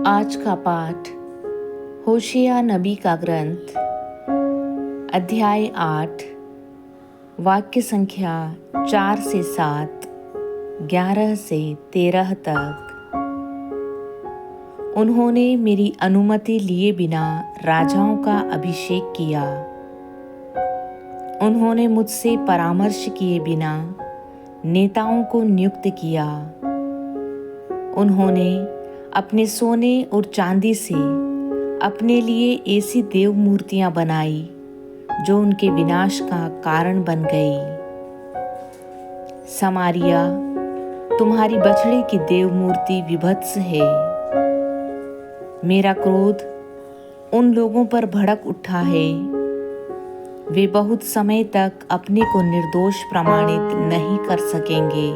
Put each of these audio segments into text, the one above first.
आज का पाठ होशिया नबी का ग्रंथ अध्याय 8 वाक्य संख्या 4 से 7, 11 से 13 तक। उन्होंने मेरी अनुमति लिए बिना राजाओं का अभिषेक किया। उन्होंने मुझसे परामर्श किए बिना नेताओं को नियुक्त किया। उन्होंने अपने सोने और चांदी से अपने लिए ऐसी देव मूर्तियां बनाई जो उनके विनाश का कारण बन गई। समारिया, तुम्हारी बछड़े की देव मूर्ति विभत्स है। मेरा क्रोध उन लोगों पर भड़क उठा है। वे बहुत समय तक अपने को निर्दोष प्रमाणित नहीं कर सकेंगे,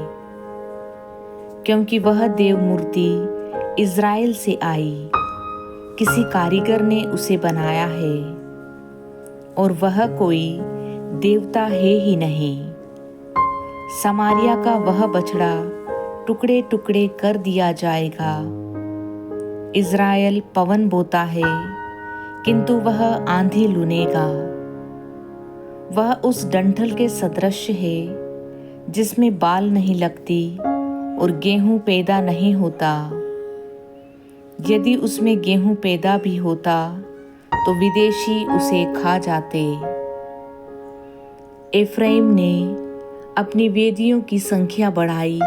क्योंकि वह देव मूर्ति इज़राइल से आई, किसी कारीगर ने उसे बनाया है और वह कोई देवता है ही नहीं। समारिया का वह बछड़ा टुकड़े टुकड़े कर दिया जाएगा। इज़राइल पवन बोता है, किंतु वह आंधी लुनेगा। वह उस डंठल के सदृश है जिसमें बाल नहीं लगती और गेहूं पैदा नहीं होता। यदि उसमें गेहूं पैदा भी होता तो विदेशी उसे खा जाते। एफ्राइम ने अपनी वेदियों की संख्या बढ़ाई,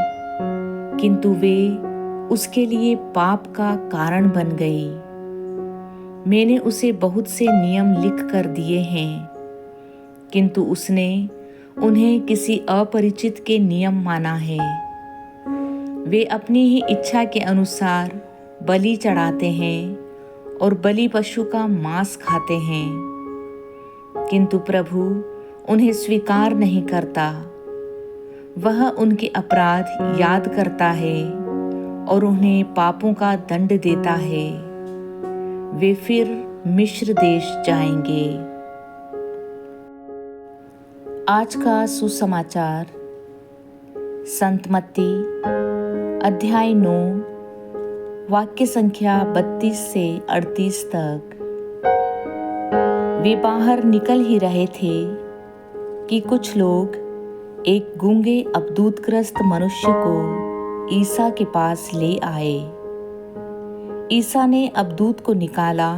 किंतु वे उसके लिए पाप का कारण बन गई। मैंने उसे बहुत से नियम लिख कर दिए हैं, किंतु उसने उन्हें किसी अपरिचित के नियम माना है। वे अपनी ही इच्छा के अनुसार बलि चढ़ाते हैं और बलि पशु का मांस खाते हैं, किंतु प्रभु उन्हें स्वीकार नहीं करता। वह उनके अपराध याद करता है और उन्हें पापों का दंड देता है। वे फिर मिस्र देश जाएंगे। आज का सुसमाचार संत मत्ती अध्याय 9 वाक्य संख्या 32 से 38 तक। वे बाहर निकल ही रहे थे कि कुछ लोग एक गूंगे अबदूतग्रस्त मनुष्य को ईसा के पास ले आए। ईसा ने अबदूत को निकाला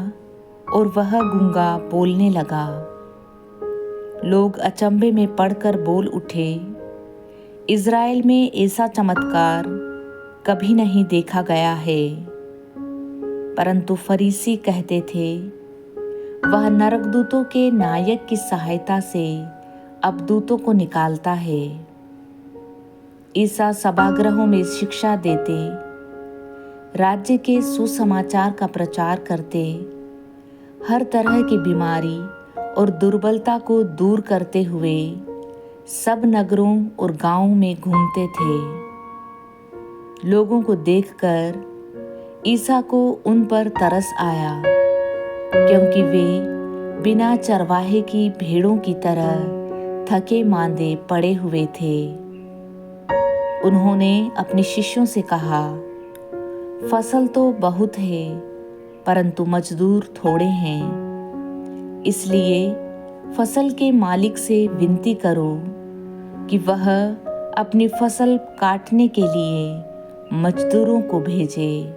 और वह गूंगा बोलने लगा। लोग अचंभे में पड़कर बोल उठे, इज़राइल में ऐसा चमत्कार कभी नहीं देखा गया है। परंतु फरीसी कहते थे, वह नरकदूतों के नायक की सहायता से अबदूतों को निकालता है। ईसा सभागृहों में शिक्षा देते, राज्य के सुसमाचार का प्रचार करते, हर तरह की बीमारी और दुर्बलता को दूर करते हुए सब नगरों और गांवों में घूमते थे। लोगों को देखकर ईसा को उन पर तरस आया, क्योंकि वे बिना चरवाहे की भेड़ों की तरह थके मांदे पड़े हुए थे। उन्होंने अपने शिष्यों से कहा, फसल तो बहुत है, परंतु मजदूर थोड़े हैं। इसलिए फसल के मालिक से विनती करो कि वह अपनी फसल काटने के लिए मजदूरों को भेजे।